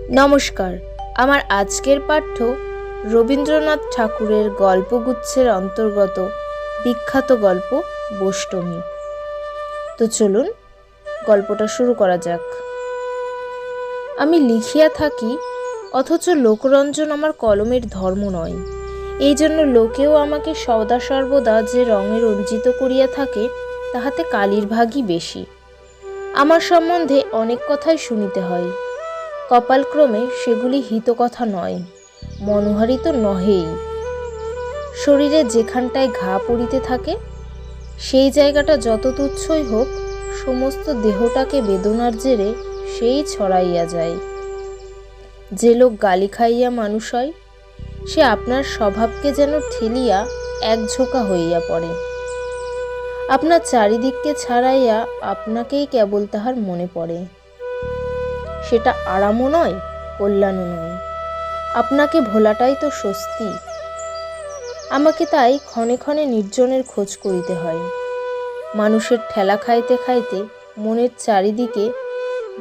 নমস্কার। আমার আজকের পাঠ্য রবীন্দ্রনাথ ঠাকুরের গল্পগুচ্ছের অন্তর্গত বিখ্যাত গল্প বোষ্টমী। তো চলুন গল্পটা শুরু করা যাক। আমি লিখিয়া থাকি, অথচ লোকরঞ্জন আমার কলমের ধর্ম নয়। এই জন্য লোকেও আমাকে সদা সর্বদা যে রঙে রঞ্জিত করিয়া থাকে, তাহাতে কালির ভাগই বেশি। আমার সম্বন্ধে অনেক কথাই শুনিতে হয়। কপালক্রমে সেগুলি হিতকথা নয়, মনোহারী তো নহেই। শরীরে যেখানটায় ঘা পড়িতে থাকে, সেই জায়গাটা যত তুচ্ছই হোক, সমস্ত দেহটাকে বেদনার জেরে সেই ছড়াইয়া যায়। যে লোক গালি খাইয়া মানুষ হয়, সে আপনার স্বভাবকে যেন ঠেলিয়া একঝোঁকা হইয়া পড়ে। আপনার চারিদিককে ছাড়াইয়া আপনাকেই কেবল তাহার মনে পড়ে। সেটা আরামও নয়, কল্যাণও নয়। আপনাকে ভোলাটাই তো স্বস্তি। আমাকে তাই ক্ষণে ক্ষণে নির্জনের খোঁজ করিতে হয়। মানুষের ঠেলা খাইতে খাইতে মনের চারিদিকে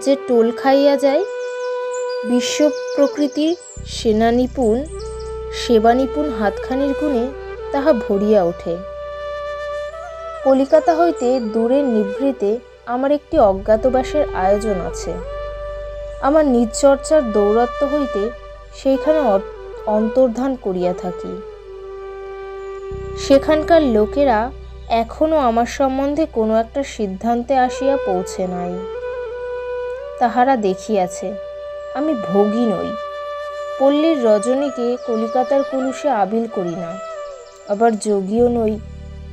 যে টোল খাইয়া যায়, বিশ্ব প্রকৃতির সেবা নিপুণ হাতখানির গুণে তাহা ভরিয়া ওঠে। কলিকাতা হইতে দূরের নিভৃতে আমার একটি অজ্ঞাতবাসের আয়োজন আছে। আমার নিজ চর্চার দৌরত্ব হইতে সেইখানে অন্তর্ধান করিয়া থাকি। সেখানকার লোকেরা এখনো আমার সম্বন্ধে কোনো একটা সিদ্ধান্তে আসিয়া পৌঁছে নাই। তাহারা দেখিয়াছে আমি ভোগী নই। পল্লীর রজনীকে কলিকাতার কলুষে আবিল করি না, আবার যোগীও নই,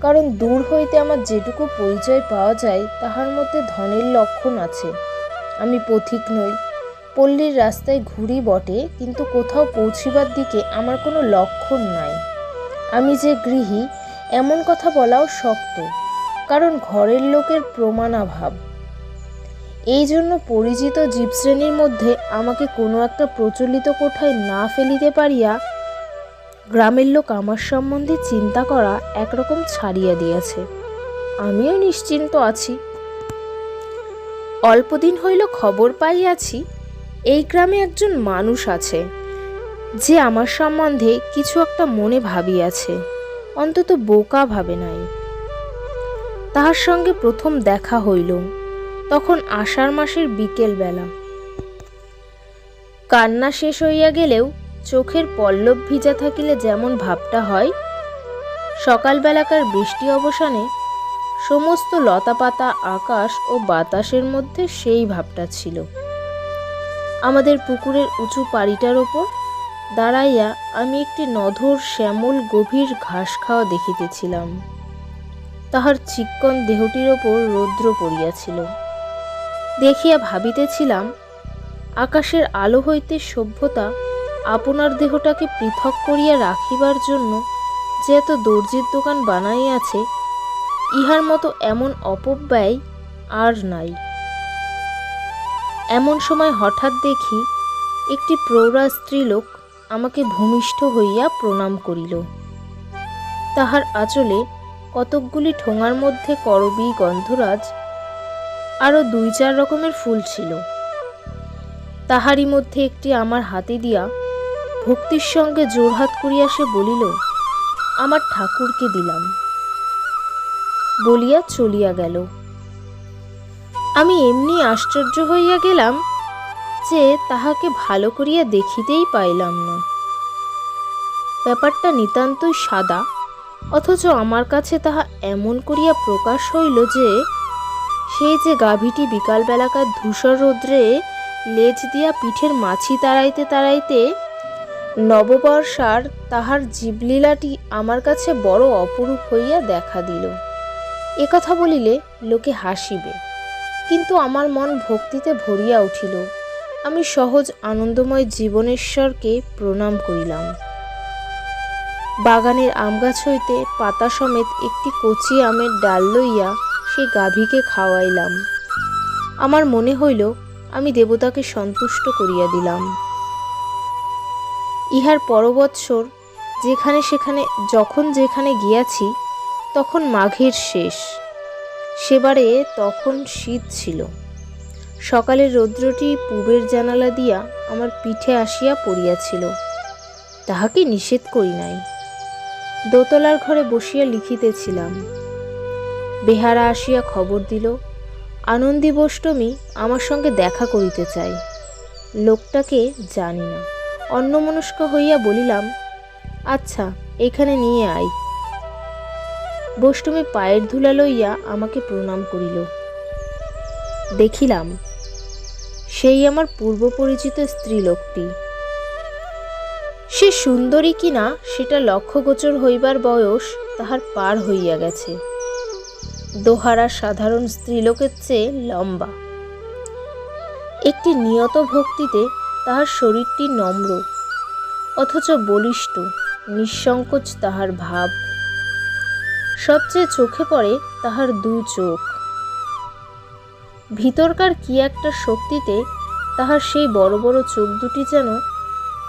কারণ দূর হইতে আমার যেটুকু পরিচয় পাওয়া যায় তাহার মধ্যে ধনের লক্ষণ আছে। আমি পথিক নই, পল্লীর রাস্তায় ঘুরি বটে, কিন্তু কোথাও পৌঁছিবার দিকে আমার কোনো লক্ষণ নাই। আমি যে গৃহী এমন কথা বলাও শক্ত, কারণ ঘরের লোকের প্রমাণাভাব। এই জন্য পরিচিত জীবশ্রেণীর মধ্যে আমাকে কোনো একটা প্রচলিত কোঠায় না ফেলিতে পারিয়া গ্রামের লোক আমার সম্বন্ধে চিন্তা করা একরকম ছাড়িয়া দিয়েছে। আমিও নিশ্চিন্ত আছি। অল্পদিন হইল খবর পাইয়াছি, এই গ্রামে একজন মানুষ আছে যে আমার সম্বন্ধে কিছু একটা মনে ভাবিয়াছে, অন্তত বোকা ভাবে নাই। তাহার সঙ্গে প্রথম দেখা হইল তখন আষাঢ় মাসের বিকেল বেলা। কান্না শেষ হইয়া গেলেও চোখের পল্লব ভিজা থাকিলে যেমন ভাবটা হয়, সকালবেলাকার বৃষ্টি অবসানে সমস্ত লতাপাতা আকাশ ও বাতাসের মধ্যে সেই ভাবটা ছিল। আমাদের পুকুরের উঁচু পাড়িটার ওপর দাঁড়াইয়া আমি একটি নধর শ্যামল গভীর ঘাস খাওয়া দেখিতেছিলাম। তাহার চিক্কণ দেহটির ওপর রৌদ্র পড়িয়াছিল। দেখিয়া ভাবিতেছিলাম, আকাশের আলো হইতে সভ্যতা আপনার দেহটাকে পৃথক করিয়া রাখিবার জন্য যে এত দর্জির দোকান বানাইয়াছে, ইহার মতো এমন অপব্যয় আর নাই। এমন সময় হঠাৎ দেখি একটি প্রৌঢ়া স্ত্রীলোক আমাকে ভূমিষ্ঠ হইয়া প্রণাম করিল। তাহার আঁচলে কতকগুলি ঠোঙার মধ্যে করবী, গন্ধরাজ, আরও 2-4 রকমের ফুল ছিল। তাহারই মধ্যে একটি আমার হাতে দিয়া ভক্তির সঙ্গে জোড়হাত করিয়া সে বলিল, আমার ঠাকুরকে দিলাম, বলিয়া চলিয়া গেল। আমি এমনি আশ্চর্য হইয়া গেলাম যে তাহাকে ভালো করিয়া দেখিতেই পাইলাম না। ব্যাপারটা নিতান্তই সাদা, অথচ আমার কাছে তাহা এমন করিয়া প্রকাশ হইল যে সেই যে গাভীটি বিকালবেলাকার ধূসর রৌদ্রে লেজ দিয়া পিঠের মাছি তাড়াইতে তাড়াইতে নববর্ষার তাহার জীবলীলাটি আমার কাছে বড় অপরূপ হইয়া দেখা দিল। একথা বলিলে লোকে হাসিবে, কিন্তু আমার মন ভক্তিতে ভরিয়া উঠিল। আমি সহজ আনন্দময় জীবনেশ্বরকে প্রণাম করিলাম। বাগানের আম গাছ হইতে পাতা সমেত একটি কচি আমের ডাল লইয়া সে গাভীকে খাওয়াইলাম। আমার মনে হইল আমি দেবতাকে সন্তুষ্ট করিয়া দিলাম। ইহার পরবৎসর যখন যেখানে গিয়াছি, তখন মাঘের শেষ। সেবারে তখন শীত ছিল। সকালের রৌদ্রটি পূবের জানালা দিয়া আমার পিঠে আসিয়া পড়িয়াছিল, তাহাকে নিষেধ করি নাই। দোতলার ঘরে বসিয়া লিখিতেছিলাম। বেহারা আসিয়া খবর দিল, আনন্দী বোষ্টমী আমার সঙ্গে দেখা করিতে চাই। লোকটাকে জানি না, অন্যমনস্ক হইয়া বলিলাম, আচ্ছা এখানে নিয়ে আই। বোষ্টমী পায়ের ধুলা লইয়া আমাকে প্রণাম করিল। দেখিলাম সেই আমার পূর্ব পরিচিত স্ত্রীলোকটি। সে সুন্দরী কিনা সেটা লক্ষ্যগোচর হইবার বয়স তাহার পার হইয়া গেছে। দোহারা সাধারণ স্ত্রীলোকের চেয়ে লম্বা। একটি নিয়ত ভক্তিতে তাহার শরীরটি নম্র, অথচ বলিষ্ঠ, নিঃসংকোচ তাহার ভাব। সবচেয়ে চোখে পড়ে তাহার দু চোখ। ভিতরকার কি একটা শক্তিতে তাহার সেই বড় বড় চোখ দুটি যেন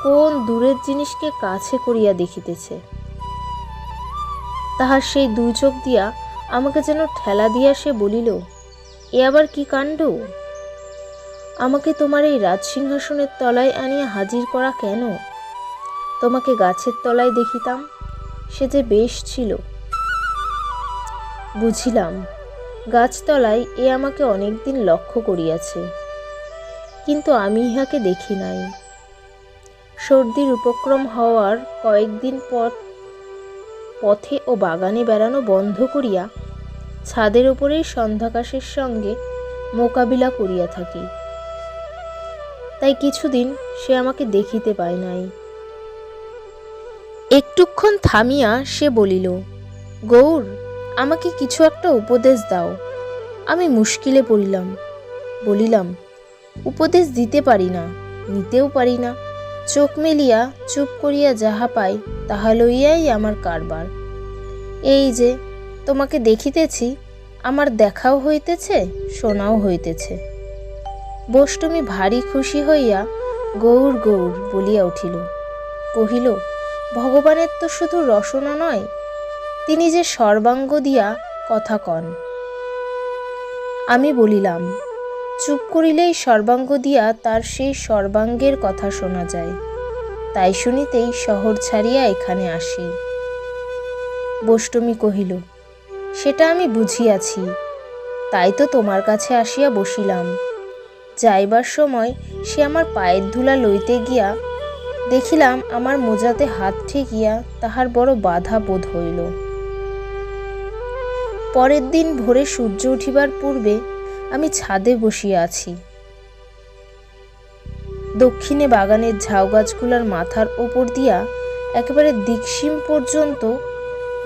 কোন দূরের জিনিসকে কাছে করিয়া দেখিতেছে। তাহার সেই দুই চোখ দিয়া আমাকে যেন ঠেলা দিয়া সে বলিল, এ আবার কি কাণ্ড? আমাকে তোমার এই রাজসিংহাসনের তলায় আনিয়া হাজির করা কেন? তোমাকে গাছের তলায় দেখিতাম, সে যে বেশ ছিল। বুঝিলাম গাছতলায় এ আমাকে অনেকদিন লক্ষ্য করিয়াছে, কিন্তু আমি ইহাকে দেখি নাই। সর্দির উপক্রম হওয়ার কয়েকদিন পর পথে ও বাগানে বেড়ানো বন্ধ করিয়া ছাদের উপরেই সন্ধ্যাকাশের সঙ্গে মোকাবিলা করিয়া থাকি। তাই কিছুদিন সে আমাকে দেখিতে পায় নাই। একটুক্ষণ থামিয়া সে বলিল, গৌর, আমাকে কিছু একটা উপদেশ দাও। আমি মুশকিলে পড়িলাম। বলিলাম, উপদেশ দিতে পারি না, নিতেও পারি না। চোখ মেলিয়া চুপ করিয়া যাহা পাই তাহা লইয়াই আমার কারবার। এই যে তোমাকে দেখিতেছি, আমার দেখাও হইতেছে, শোনাও হইতেছে। বোষ্টমী ভারী খুশি হইয়া গৌর গৌর বলিয়া উঠিল। কহিল, ভগবানের তো শুধু রসনা নয়, তিনি যে সর্বাঙ্গ দিয়া কথা কন। আমি বলিলাম, চুপ করিলেই সর্বাঙ্গ দিয়া তার সেই সর্বাঙ্গের কথা শোনা যায়। তাই শুনিতেই শহর ছাড়িয়া এখানে আসি। বোষ্টমী কহিল, সেটা আমি বুঝিয়াছি, তাই তো তোমার কাছে আসিয়া বসিলাম। যাইবার সময় সে আমার পায়ের ধুলা লইতে গিয়া দেখিলাম আমার মোজাতে হাত ঠেকিয়া তাহার বড় বাধা বোধ হইল। পরের দিন ভোরে সূর্য উঠিবার পূর্বে আমি ছাদে বসিয়া আছি। দক্ষিণে বাগানের ঝাউ গাছগুলার মাথার ওপর দিয়া একেবারে দিকসীম পর্যন্ত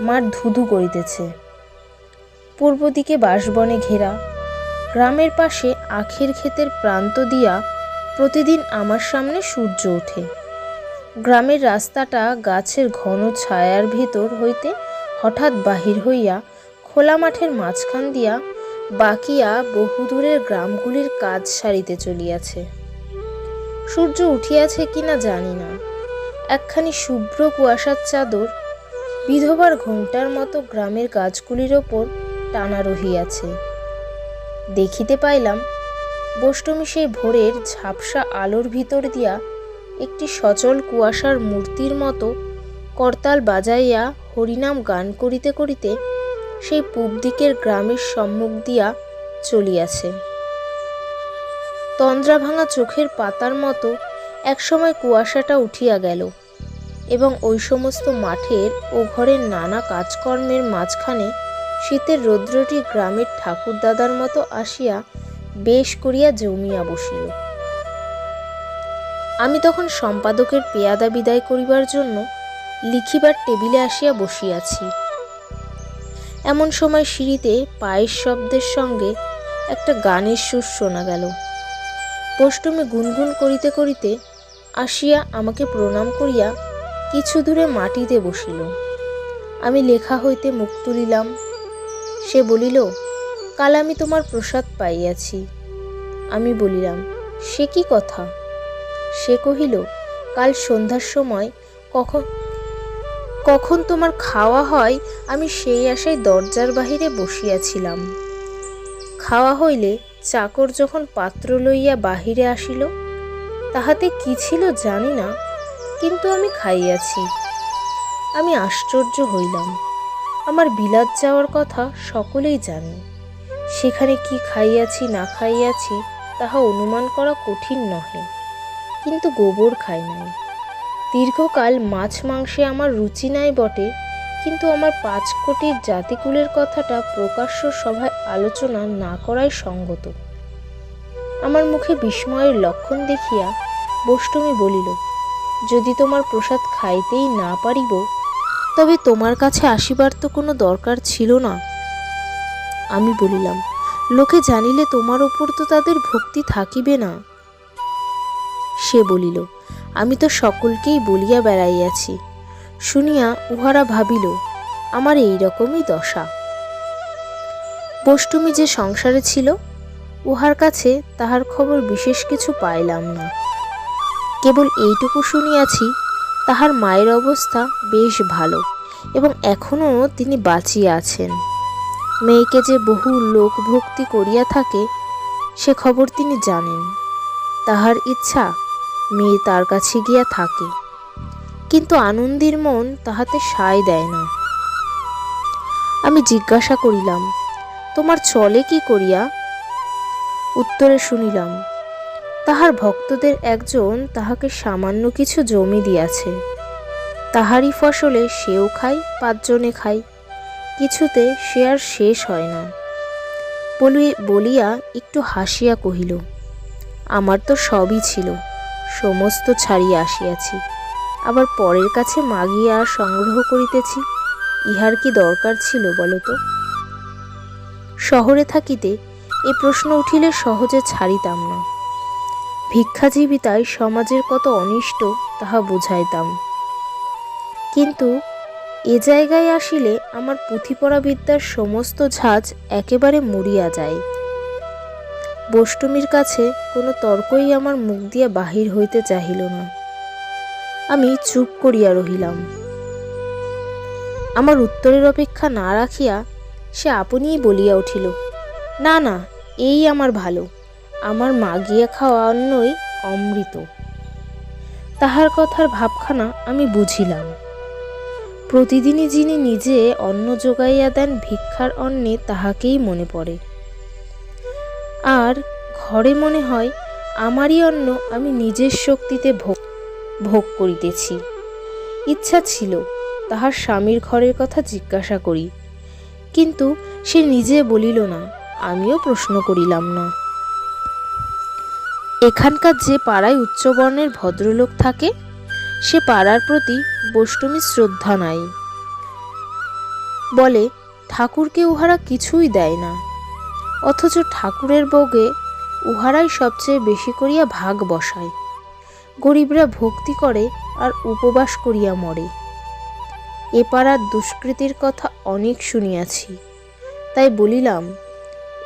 মাঠ ধুধু করিতেছে। পূর্ব দিকে বাঁশবনে ঘেরা। গ্রামের পাশে আখের ক্ষেতের প্রান্ত দিয়া প্রতিদিন আমার সামনে সূর্য ওঠে। গ্রামের রাস্তাটা গাছের ঘন ছায়ার ভিতর হইতে হঠাৎ বাহির হইয়া খোলা মাঠের মাঝখান দিয়া বাকিয়া বহুদূরের গ্রামগুলির কাজ সারিতে চলিয়াছে। সূর্য উঠিয়াছে কিনা জানি না, একখানি শুভ্র কুয়াশার চাদর বিধবার ঘোমটার মতো গ্রামের গাছগুলির ওপর টানা রহিয়াছে। দেখিতে পাইলাম বোষ্টমী সেই ভোরের ঝাপসা আলোর ভিতর দিয়া একটি সচল কুয়াশার মূর্তির মতো করতাল বাজাইয়া হরিনাম গান করিতে করিতে সেই পূব দিকের গ্রামের সম্মুখ দিয়া চলিয়াছে। তন্দ্রা ভাঙা চোখের পাতার মতো একসময় কুয়াশাটা উঠিয়া গেল এবং ওই সমস্ত মাঠের ও ঘরের নানা কাজকর্মের মাঝখানে শীতের রৌদ্রটি গ্রামের ঠাকুর দাদার মতো আসিয়া বেশ করিয়া জমিয়া বসিল। আমি তখন সম্পাদকের পেয়াদা বিদায় করিবার জন্য লিখিবার টেবিলে আসিয়া বসিয়াছি। এমন সময় সিঁড়িতে পায়ের শব্দের সঙ্গে একটা গানের সুর শোনা গেল। বোষ্টমী গুনগুন করিতে করিতে আসিয়া আমাকে প্রণাম করিয়া কিছু দূরে মাটিতে বসিল। আমি লেখা হইতে মুখ তুলিলাম। সে বলিল, কাল আমি তোমার প্রসাদ পাইয়াছি। আমি বলিলাম, সে কি কথা? সে কহিল, কাল সন্ধ্যার সময় কখন তোমার খাওয়া হয় আমি সেই আশায় দরজার বাহিরে বসিয়াছিলাম। খাওয়া হইলে চাকর যখন পাত্র লইয়া বাহিরে আসিল, তাহাতে কি ছিল জানি না, কিন্তু আমি খাইয়াছি। আমি আশ্চর্য হইলাম। আমার বিলাত যাওয়ার কথা সকলেই জানে, সেখানে কি খাইয়াছি না খাইয়াছি তাহা অনুমান করা কঠিন নহে, কিন্তু গোবর খাই নাই। দীর্ঘকাল মাছ মাংসে আমার রুচি নাই বটে, কিন্তু আমার 5 কোটির জাতিকুলের কথাটা প্রকাশ্য সভায় আলোচনা না করাই সঙ্গত। আমার মুখে বিস্ময়ের লক্ষণ দেখিয়া বষ্টমী বলিল, যদি তোমার প্রসাদ খাইতেই না পারিব, তবে তোমার কাছে আসিবার তো কোনো দরকার ছিল না। আমি বলিলাম, লোকে জানিলে তোমার ওপর তো তাদের ভক্তি থাকিবে না। সে বলিল, আমি তো সকলকেই বলিয়া বেড়াইয়াছি। শুনিয়া উহারা ভাবিল আমার এই রকমই দশা। বষ্টমী যে সংসারে ছিল, উহার কাছে তাহার খবর বিশেষ কিছু পাইলাম না। কেবল এইটুকু শুনিয়াছি, তাহার মায়ের অবস্থা বেশ ভালো এবং এখনও তিনি বাঁচিয়া আছেন। মেয়েকে যে বহু লোক ভক্তি করিয়া থাকে, সে খবর তিনি জানেন। তাহার ইচ্ছা মেয়ে তার কাছে গিয়া থাকে, কিন্তু আনন্দীর মন তাহাতে সায় দেয় না। আমি জিজ্ঞাসা করিলাম, তোমার চলে কি করিয়া? উত্তরে শুনিলাম, তাহার ভক্তদের একজন তাহাকে সামান্য কিছু জমি দিয়াছে, তাহারই ফসলে সেও খায়, 5 জনে খায়, কিছুতে সে আর শেষ হয় না। বলিয়া একটু হাসিয়া কহিল, আমার তো সবই ছিল, সমস্ত ছাড়িয়া আসিয়াছি, আবার পরের কাছে মাগিয়া আর সংগ্রহ করিতেছি, ইহার কি দরকার ছিল বলতো? শহরে থাকিতে এ প্রশ্ন উঠিলে সহজে ছাড়িতাম না। ভিক্ষাজীবিতায় সমাজের কত অনিষ্ট তাহা বুঝাইতাম, কিন্তু এ জায়গায় আসিলে আমার পুঁথিপড়া বিদ্যার সমস্ত ঝাঁজ একেবারে মরিয়া যায়। বষ্টমীর কাছে কোনো তর্কই আমার মুখ দিয়া বাহির হইতে চাহিল না। আমি চুপ করিয়া রহিলাম। আমার উত্তরের অপেক্ষা না রাখিয়া সে আপনিই বলিয়া উঠিল, না না, এই আমার ভালো, আমার মাগিয়া খাওয়া অন্নই অমৃত। তাহার কথার ভাবখানা আমি বুঝিলাম। প্রতিদিনই যিনি নিজে অন্ন যোগাইয়া দেন ভিক্ষার অন্নে, তাহাকেই মনে পড়ে। আর ঘরে মনে হয় আমারই অন্ন আমি নিজের শক্তিতে ভোগ করিতেছি। ইচ্ছা ছিল তাহার স্বামীর ঘরের কথা জিজ্ঞাসা করি, কিন্তু সে নিজে বলিল না, আমিও প্রশ্ন করিলাম না। এখানকার যে পাড়ায় উচ্চবর্ণের ভদ্রলোক থাকে, সে পাড়ার প্রতি বষ্টমীর শ্রদ্ধা নাই। বলে ঠাকুরকে উহারা কিছুই দেয় না, অথচ ঠাকুরের ভোগে উহারাই সবচেয়ে বেশি করিয়া ভাগ বসায়। গরিবরা ভক্তি করে আর উপবাস করিয়া মরে। এ পাড়ার দুষ্কৃতির কথা অনেক শুনিয়াছি, তাই বলিলাম,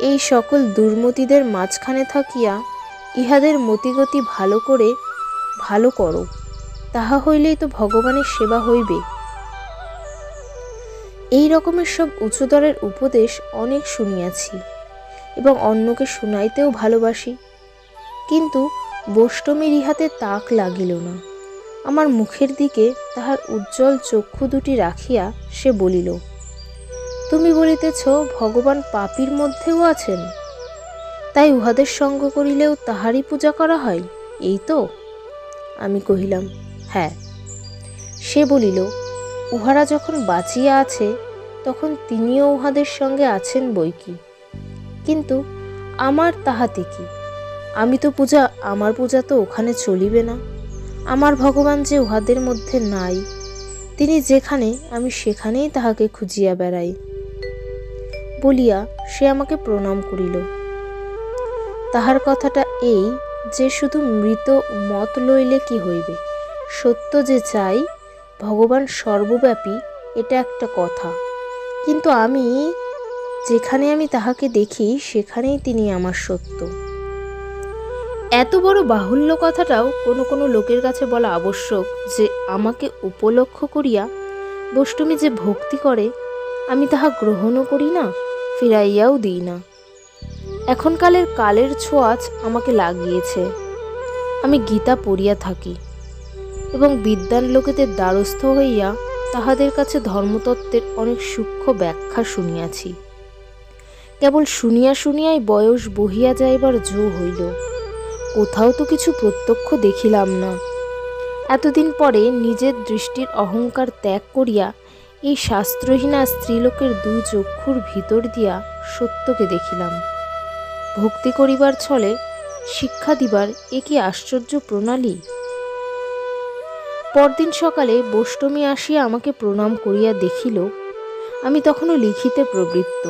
এই সকল দুর্মতিদের মাঝখানে থাকিয়া ইহাদের মতিগতি ভালো করো, তাহা হইলেই তো ভগবানের সেবা হইবে। এই রকমের সব উচ্চদরের উপদেশ অনেক শুনিয়াছি এবং অন্যকে শুনাইতেও ভালোবাসি, কিন্তু বষ্টমীর ইহাতে তাক লাগিল না। আমার মুখের দিকে তাহার উজ্জ্বল চক্ষু দুটি রাখিয়া সে বলিল, তুমি বলিতেছ ভগবান পাপীর মধ্যেও আছেন, তাই উহাদের সঙ্গ করিলেও তাহারই পূজা করা হয়, এই তো? আমি কহিলাম, হ্যাঁ। সে বলিল, উহারা যখন বাঁচিয়া আছে তখন তিনিও উহাদের সঙ্গে আছেন বই কি, কিন্তু আমার তাহাতে কি? আমার পূজা তো ওখানে চলিবে না। আমার ভগবান যে উহাদের মধ্যে নাই, তিনি যেখানে আমি সেখানেই তাহাকে খুঁজিয়া বেড়াই। বলিয়া সে আমাকে প্রণাম করিল। তাহার কথাটা এই যে শুধু মৃত মত লইলে কি হইবে, সত্য যে চাই, ভগবান সর্বব্যাপী, এটা একটা কথা, কিন্তু যেখানে আমি তাহাকে দেখি সেখানেই তিনি আমার সত্য। এত বড় বাহুল্য কথাটাও কোনো কোনো লোকের কাছে বলা আবশ্যক যে আমাকে উপলক্ষ করিয়া বষ্টমী যে ভক্তি করে, আমি তাহা গ্রহণও করি না, ফিরাইয়াও দিই না। এখনকালের কালের ছোঁয়াচ আমাকে লাগিয়েছে। আমি গীতা পড়িয়া থাকি এবং বিদ্বান লোকেদের দ্বারস্থ হইয়া তাহাদের কাছে ধর্মতত্ত্বের অনেক সূক্ষ্ম ব্যাখ্যা শুনিয়াছি। কেবল শুনিয়া শুনিয়াই বয়স বহিয়া যাইবার জো হইল। কোথাও তো কিছু প্রত্যক্ষ দেখিলাম না। এতদিন পরে নিজের দৃষ্টির অহংকার ত্যাগ করিয়া এই শাস্ত্রহীনা স্ত্রীলোকের দু চক্ষুর ভিতর দিয়া সত্যকে দেখিলাম। ভক্তি করিবার ছলে শিক্ষা দিবার এ কি আশ্চর্য প্রণালী! পরদিন সকালে বৈষ্ণবী আসিয়া আমাকে প্রণাম করিয়া দেখিল আমি তখনও লিখিতে প্রবৃত্ত।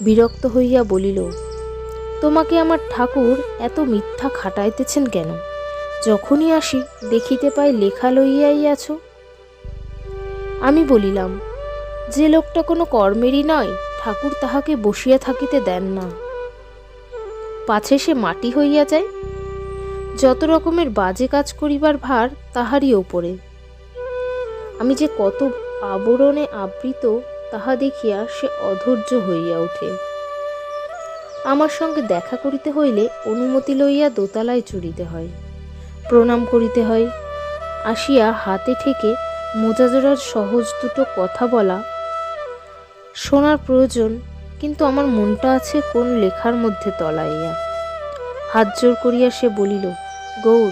বিরক্ত হইয়া বলিল, তোমাকে আমার ঠাকুর এত মিথ্যা খাটাইতেছেন কেন? যখনই আসি দেখিতে পাই লেখা লইয়াই আছো। আমি বলিলাম, যে লোকটা কোনো কর্মেরই নয়, ঠাকুর তাহাকে বসিয়া থাকিতে দেন না, পাছে সে মাটি হইয়া যায়। যত রকমের বাজে কাজ করিবার ভার তাহারই ওপরে। আমি যে কত আবরণে আবৃত তাহা দেখিয়া সে অধৈর্য হইয়া ওঠে। আমার সঙ্গে দেখা করিতে হইলে অনুমতি লইয়া দোতলায় চড়িতে হয়, প্রণাম করিতে হয়। আসিয়া হাতে ঠেকে মোজাজোড়ার সহজ দুটো কথা বলা শোনার প্রয়োজন, কিন্তু আমার মনটা আছে কোন লেখার মধ্যে তলাইয়া। হাত জোর করিয়া সে বলিল, গৌর,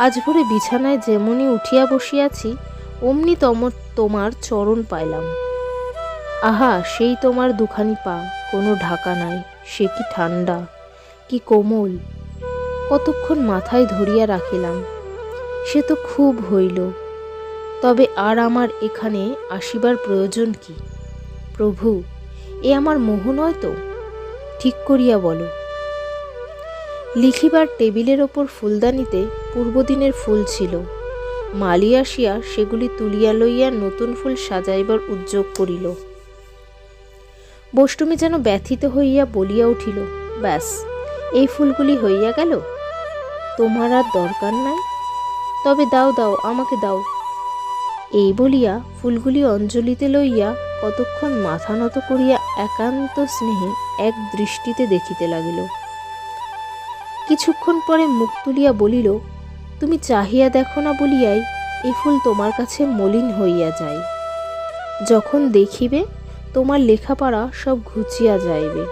আজ ভোরে বিছানায় যেমনি উঠিয়া বসিয়াছি অমনি তোমার চরণ পাইলাম। আহা, সেই তোমার দুখানি পা, কোনো ঢাকা নাই, সে কি ঠান্ডা, কি কোমল! কতক্ষণ মাথায় ধরিয়া রাখিলাম। সে তো খুব হইল, তবে আর আমার এখানে আসিবার প্রয়োজন কি? প্রভু, এ আমার মোহ নয় তো? ঠিক করিয়া বলো। লিখিবার টেবিলের ওপর ফুলদানিতে পূর্বদিনের ফুল ছিল। মালি আসিয়া সেগুলি তুলিয়া লইয়া নতুন ফুল সাজাইবার উদ্যোগ করিল। বৈষ্ণবী যেন ব্যথিত হইয়া বলিয়া উঠিল, ব্যাস, এই ফুলগুলি হইয়া গেল? তোমার আর দরকার নাই? তবে দাও দাও, আমাকে দাও। এই বলিয়া ফুলগুলি অঞ্জলিতে লইয়া কতক্ষণ মাথা নত করিয়া একান্ত স্নেহে এক দৃষ্টিতে দেখিতে লাগিল। কিছুক্ষণ পরে মুখ তুলিয়া বলিল, তুমি চাহিয়া দেখো না বলিয়াই এই ফুল তোমার কাছে মলিন হইয়া যায়। যখন দেখিবে তোমার লেখাপড়া সব ঘুচিয়া যাইবে।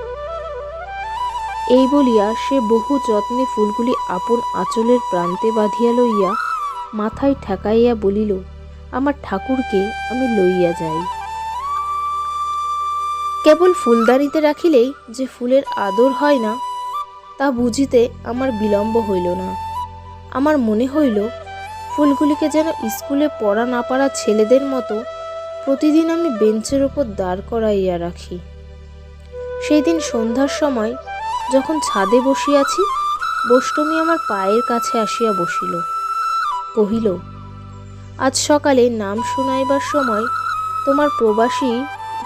এই বলিয়া সে বহু যত্নে ফুলগুলি আপন আঁচলের প্রান্তে বাঁধিয়া লইয়া মাথায় ঠেকাইয়া বলিল, আমার ঠাকুরকে আমি লইয়া যাই। কেবল ফুলদানিতে রাখিলেই যে ফুলের আদর হয় না তা বুঝিতে আমার বিলম্ব হইল না। আমার মনে হইল ফুলগুলিকে যেন স্কুলে পড়া না পারা ছেলেদের মতো প্রতিদিন আমি বেঞ্চের ওপর দাঁড় করাইয়া রাখি। সেই দিন সন্ধ্যার সময় যখন ছাদে বসিয়াছি, বৈষ্ণবী আমার পায়ের কাছে আসিয়া বসিল। কহিল, আজ সকালে নাম শুনাইবার সময়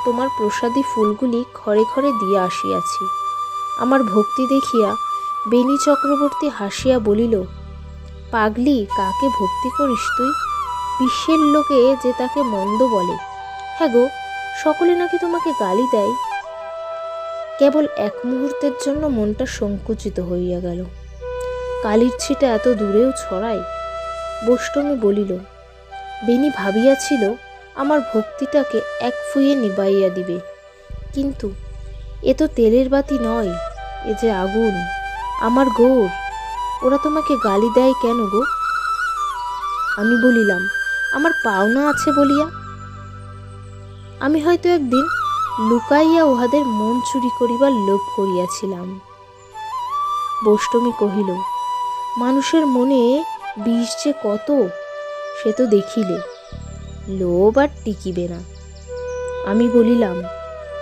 তোমার প্রসাদী ফুলগুলি ঘরে ঘরে দিয়া আসিয়াছি। আমার ভক্তি দেখিয়া বেণী চক্রবর্তী হাসিয়া বলিল, পাগলি, কাকে ভক্তি করিস তুই? বিশ্বের লোকে যে তাকে মন্দ বলে। হ্যাঁ গো, সকলে নাকি তোমাকে গালি দেয়। কেবল এক মুহূর্তের জন্য মনটা সংকুচিত হইয়া গেল। কালির ছিটা এত দূরেও ছড়ায়? বৈষ্ণবী বলিল, বেণী ভাবিয়াছিল আমার ভক্তিটাকে এক ফুঁয়ে নিবাইয়া দিবে, কিন্তু এ তো তেলের বাতি নয়, এ যে আগুন। আমার গৌর, ওরা তোমাকে গালি দেয় কেন গো? আমি বলিলাম, আমার পাওনা আছে বলিয়া। আমি হয়তো একদিন লুকাইয়া উহাদের মন চুরি করিবার লোভ করিয়াছিলাম। বৈষ্ণবী কহিল, মানুষের মনে বিষ যে কত, সে তো দেখিলে। লোভ আর টিকিবে না। আমি বলিলাম,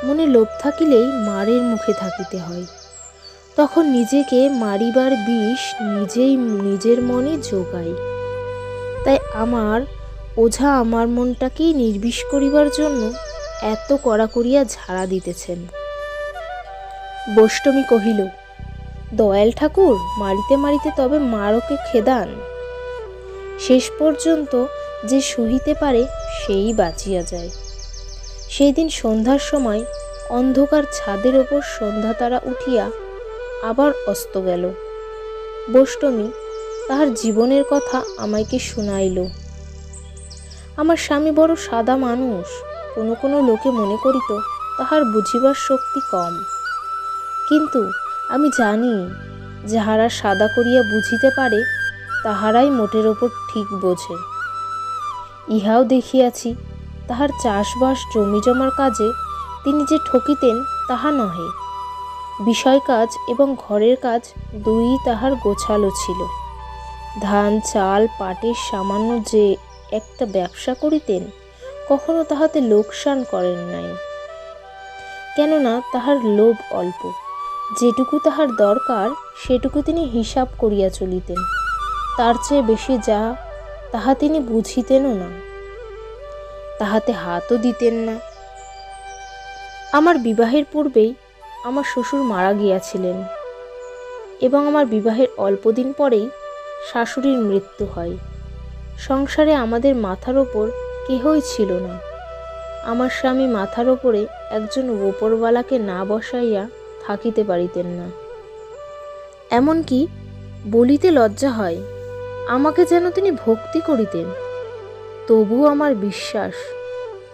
মনে লোভ থাকিলেই মারের মুখে থাকিতে হয়। তখন নিজেকে মারিবার বিষ নিজের মনে যোগাই। তাই আমার ওঝা আমার মনটাকেই নির্বিষ করিবার জন্য এত কড়া করিয়া ঝাড়া দিতেছেন। বৈষ্ণবী কহিল, দয়াল ঠাকুর, মারিতে মারিতে তবে মারকে খেদান। শেষ পর্যন্ত যে সহিতে পারে সেই বাঁচিয়া যায়। সেই দিন সন্ধ্যার সময় অন্ধকার ছাদের ওপর সন্ধ্যা তারা উঠিয়া আবার অস্ত গেল। বৈষ্টমী তাহার জীবনের কথা আমাকে শুনাইল। আমার স্বামী বড় সাদা মানুষ, কোনো কোনো লোকে মনে করিত তাহার বুঝিবার শক্তি কম, কিন্তু আমি জানি যাহারা সাদা করিয়া বুঝিতে পারে তাহারাই মোটের ওপর ঠিক বোঝে। ইহাও দেখিয়াছি তাহার চাষবাস জমি জমার কাজে তিনি যে ঠকিতেন তাহা নহে, বিষয় কাজ এবং ঘরের কাজ দুইই তাহার গোছালো ছিল। ধান চাল পাটের সামান্য যে একটা ব্যবসা করিতেন, কখনো তাহাতে লোকসান করেন নাই। কেননা তাহার লোভ অল্প, যেটুকু তাহার দরকার সেটুকু তিনি হিসাব করিয়া চলিতেন, তার চেয়ে বেশি যা তাহা তিনি বুঝিতেনও না, তাহাতে হাতও দিতেন না। আমার বিবাহের পূর্বেই আমার শ্বশুর মারা গিয়াছিলেন এবং আমার বিবাহের অল্পদিন পরেই শাশুড়ির মৃত্যু হয়। সংসারে আমাদের মাথার ওপর কেহই ছিল না। আমার স্বামী মাথার ওপরে একজন ওপরওয়ালাকে না বসাইয়া থাকিতে পারিতেন না। এমনকি বলিতে লজ্জা হয় আমাকে যেন তিনি ভক্তি করিতেন। তবুও আমার বিশ্বাস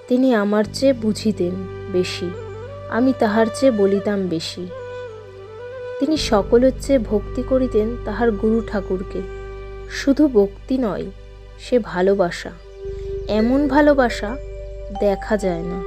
তিনি আমার চেয়ে বুঝিতেন বেশি, আমি তাহার চেয়ে বলিতাম বেশি। তিনি সকলের চেয়ে ভক্তি করিতেন তাহার গুরু ঠাকুরকে। শুধু ভক্তি নয়, সে ভালোবাসা, এমন ভালোবাসা দেখা যায় না।